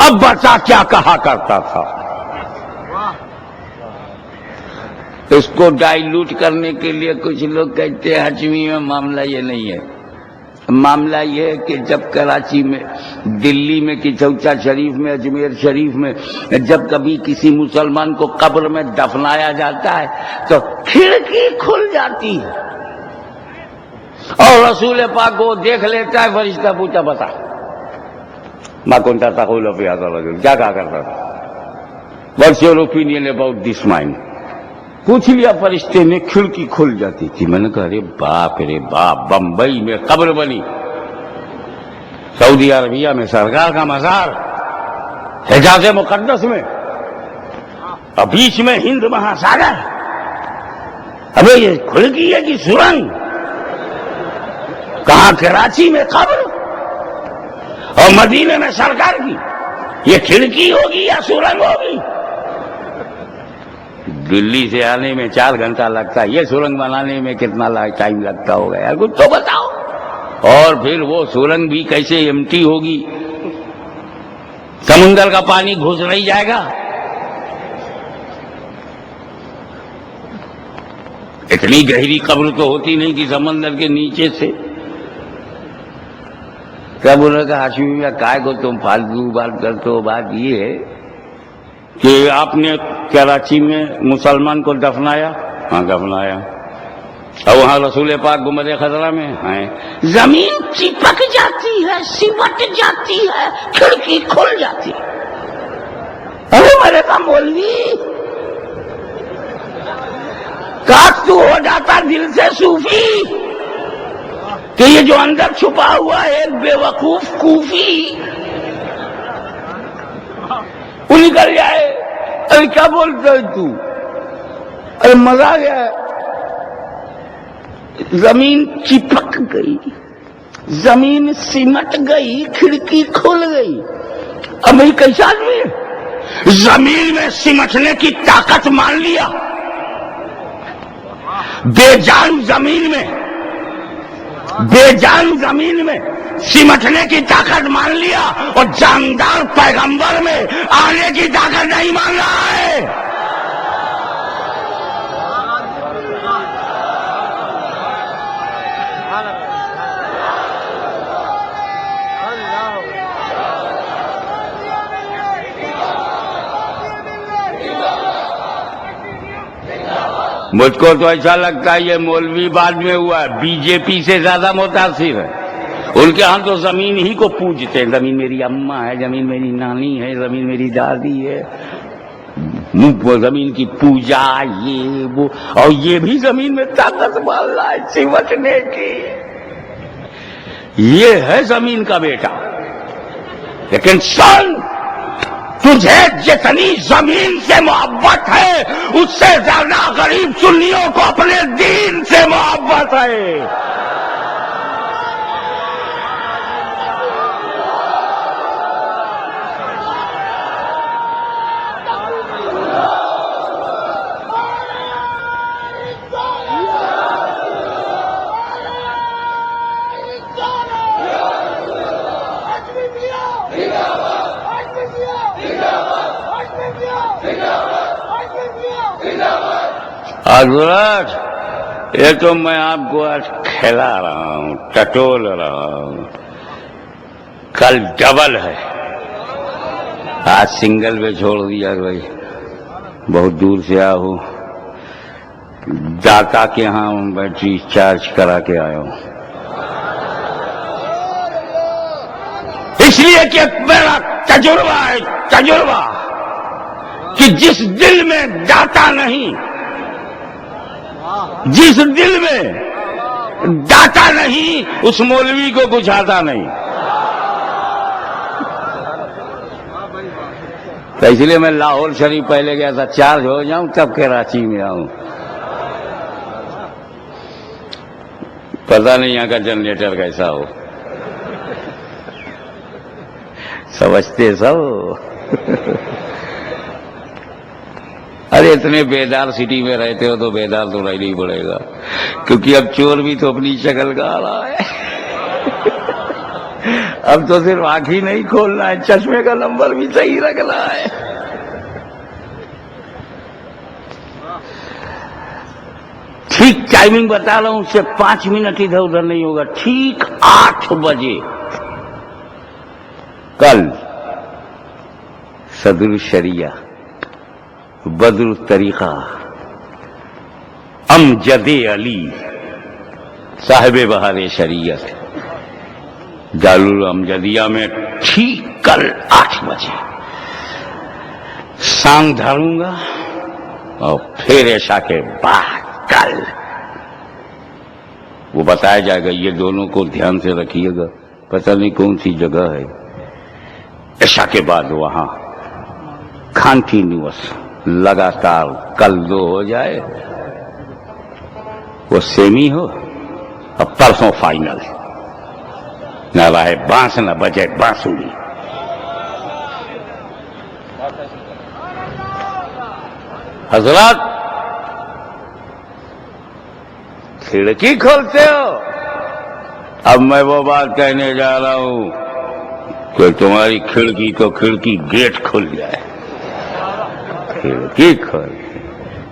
اب بتا کیا کہا کرتا تھا. اس کو ڈائلوٹ کرنے کے لیے کچھ لوگ کہتے ہیں ہچویں میں معاملہ یہ نہیں ہے. معاملہ یہ ہے کہ جب کراچی میں، دلی میں کچوچا شریف میں، اجمیر شریف میں جب کبھی کسی مسلمان کو قبر میں دفنایا جاتا ہے تو کھڑکی کھل جاتی ہے اور رسول پاک کو دیکھ لیتا ہے. فرشتہ پوچھا بتا ما كنت تقول في هذا الرجل، کیا کہا کرتا تھا؟ What's your opinion about this man؟ پوچھ لیا فرشتے نے، کھڑکی کھل جاتی تھی. میں نے کہا ارے باپ رے باپ، بمبئی میں قبر بنی، سعودی عربیہ میں سرکار کا مزار، حجاز مقدس میں، اور بیچ میں ہند مہاساگر. ابے یہ کھڑکی ہے کہ سرنگ؟ کہاں کراچی میں قبر اور مدینے میں سرکار کی، یہ کھڑکی ہوگی یا سرنگ ہوگی؟ دلی سے آنے میں 4 گھنٹہ لگتا ہے، یہ سرنگ بنانے میں کتنا ٹائم لگتا ہوگا یار، کچھ تو بتاؤ. اور پھر وہ سرنگ بھی کیسے ایمٹی ہوگی؟ سمندر کا پانی گھس نہیں جائے گا؟ اتنی گہری قبر تو ہوتی نہیں کہ سمندر کے نیچے سے. کیا بول رہا تھا ہاشمی یا کائے کو تم فالتو بات کرتے ہو؟ بات یہ ہے کہ آپ نے کراچی میں مسلمان کو دفنایا، ہاں دفنایا، اور وہاں رسول پاک گنبد خضرا میں ہیں، زمین چپک جاتی ہے، سمٹ جاتی ہے، کھڑکی کھل جاتی ہے. ارے میرے کا مولوی کاش تو ہو جاتا دل سے صوفی کہ یہ جو اندر چھپا ہوا ہے ایک بے وقوف کوفی وہ نکل جائے. ارے کیا بولتا ہے تو؟ ارے مزہ آ گیا. زمین چپک گئی، زمین سمٹ گئی، کھڑکی کھل گئی. اب میری کیسا آدمی ہے؟ زمین میں سمٹنے کی طاقت مان لیا، بے جان زمین میں، بے جان زمین میں سمٹنے کی طاقت مان لیا، اور جاندار پیغمبر میں آنے کی طاقت نہیں مان رہا ہے. مجھ کو تو ایسا لگتا ہے یہ مولوی بعد میں ہوا ہے، بی جے پی سے زیادہ متاثر ہے. ان کے ہاں تو زمین ہی کو پوجتے ہیں، زمین میری اماں ہے، زمین میری نانی ہے، زمین میری دادی ہے، زمین کی پوجا یہ وہ، اور یہ بھی زمین میں طاقت مان رہا ہے سمٹنے کی. یہ ہے زمین کا بیٹا. لیکن سن، تجھے جتنی زمین سے محبت ہے اس سے زیادہ غریب سنیوں کو اپنے دین سے محبت ہے. حضرت یہ تو میں آپ کو آج کھلا رہا ہوں، ٹٹول رہا ہوں. کل ڈبل ہے، آج سنگل پہ چھوڑ دیا. بھائی بہت دور سے آیا ہوں، داتا کے ہاں بیٹری چارج کرا کے آیا ہوں. اس لیے کہ میرا تجربہ ہے، تجربہ کہ جس دل میں داتا نہیں، جس دل میں داتا نہیں، اس مولوی کو کچھ آتا نہیں. تو اس لیے میں لاہور شریف پہلے گیا تھا، چارج ہو جاؤں تب کراچی میں آؤں. پتہ نہیں یہاں کا جنریٹر کیسا ہو، سمجھتے سب. ارے اتنے بیدار سٹی میں رہتے ہو تو بیدار تو رہنا ہی پڑے گا، کیونکہ اب چور بھی تو اپنی شکل کا آ رہا ہے. اب تو صرف آنکھ ہی نہیں کھولنا ہے، چشمے کا نمبر بھی صحیح رکھنا ہے۔ ٹھیک ٹائمنگ بتا رہا ہوں، اس سے 5 منٹ ادھر ادھر نہیں ہوگا، ٹھیک 8 بجے کل صدر الشریعہ بدر الطریقہ امجد علی صاحب بہار شریعت دار الامجدیہ میں ٹھیک کل 8 بجے سانگ دھروں گا، اور پھر عشاء کے بعد کل وہ بتایا جائے گا۔ یہ دونوں کو دھیان سے رکھیے گا، پتہ نہیں کون سی جگہ ہے۔ عشاء کے بعد وہاں کنٹینیوس لگاتار کل 2 ہو جائے، وہ سیمی ہو، اور پرسوں فائنل، نہ رہے بانس نہ بجے بانسری۔ حضرات کھڑکی کھولتے ہو، اب میں وہ بات کہنے جا رہا ہوں کہ تمہاری کھڑکی تو کھڑکی گیٹ کھل جائے۔ کھڑکی کھول،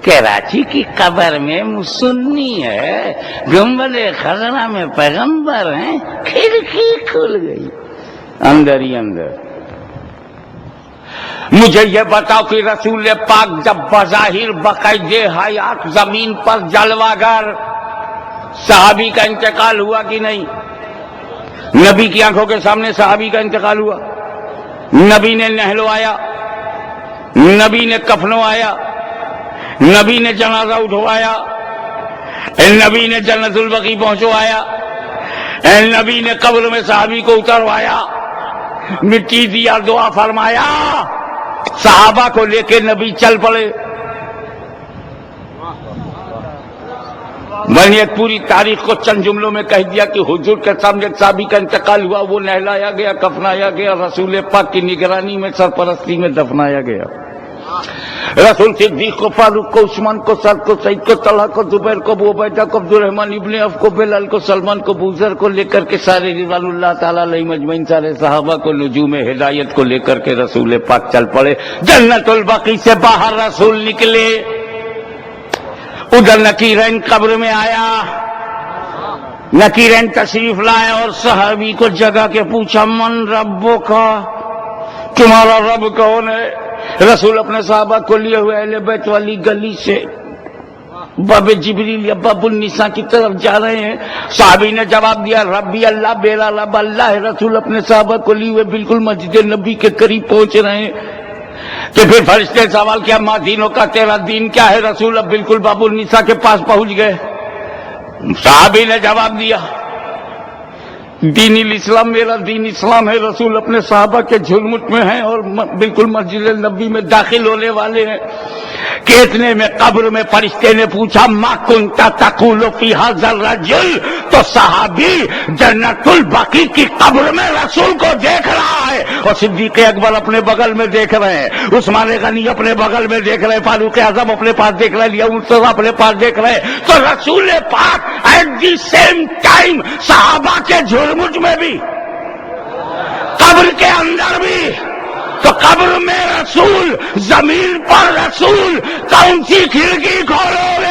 کراچی کی قبر میں مسنی ہے، گنبد خزرہ میں پیغمبر ہیں، کھڑکی کھل گئی اندر ہی اندر۔ مجھے یہ بتاؤ کہ رسول پاک جب بظاہر بقید حیات زمین پر جلوہ گر، صحابی کا انتقال ہوا کہ نہیں؟ نبی کی آنکھوں کے سامنے صحابی کا انتقال ہوا، نبی نے نہلوایا، نبی نے کفنوایا، نبی نے جنازہ اٹھوایا، نبی نے جنت البقیع پہنچوایا، نبی نے قبر میں صحابی کو اتروایا، مٹی دیا، دعا فرمایا، صحابہ کو لے کے نبی چل پڑے۔ میں نے ایک پوری تاریخ کو چند جملوں میں کہہ دیا کہ حضور کے سامنے ایک صحابی کا انتقال ہوا، وہ نہلایا گیا، کفنایا گیا، رسول پاک کی نگرانی میں سرپرستی میں دفنایا گیا۔ رسول صدیق کو، فاروق کو، عثمان کو، سعد کو، سعید کو، طلحہ کو، زبیر کو، ابو عبیدہ کو، عبد الرحمن ابن عوف کو، بلال کو، سلمان کو، ابوذر کو لے کر کے سارے رضوان اللہ تعالیٰ علیہم اجمعین سارے صحابہ کو نجوم ہدایت کو لے کر کے رسول پاک چل پڑے۔ جنت البقیع سے باہر رسول نکلے، ادھر نکیرین قبر میں آیا، نکیرین تشریف لائے اور صحابی کو جگہ کے پوچھا، من ربو کا، تمہارا رب کون ہے؟ رسول اپنے صحابہ کو لیے ہوئے اہل بیت والی گلی سے باب جبریل یا باب النساء کی طرف جا رہے ہیں۔ صحابی نے جواب دیا، ربی اللہ، میرا رب اللہ ہے۔ رسول اپنے صحابہ کو لیے ہوئے بالکل مسجد نبی کے قریب پہنچ رہے ہیں کہ پھر فرشتے نے سوال کیا، ما دینوں کا، تیرا دین کیا ہے؟ رسول اب بالکل باب النساء کے پاس پہنچ گئے۔ صحابی نے جواب دیا، دین الاسلام، میرا دین اسلام ہے۔ رسول اپنے صحابہ کے جھرمٹ میں ہیں اور بالکل مسجد نبی میں داخل ہونے والے ہیں کہ اتنے میں قبر میں فرشتے نے پوچھا، ما کنت تقول فی ھذا الرجل، تو صحابی جنت البقیع کی قبر میں رسول کو دیکھ رہا ہے، اور صدیق اکبر اپنے بغل میں دیکھ رہے ہیں، عثمان غنی اپنے بغل میں دیکھ رہے ہیں، فاروق اعظم اپنے پاس دیکھ رہے ہیں، علی مرتضیٰ اپنے پاس دیکھ رہے ہیں۔ تو رسول پاک ایٹ دی سیم ٹائم صحابہ کے جھرمٹ میں بھی، قبر کے اندر بھی۔ تو قبر میں رسول، زمین پر رسول، کون سی کھڑکی کھولو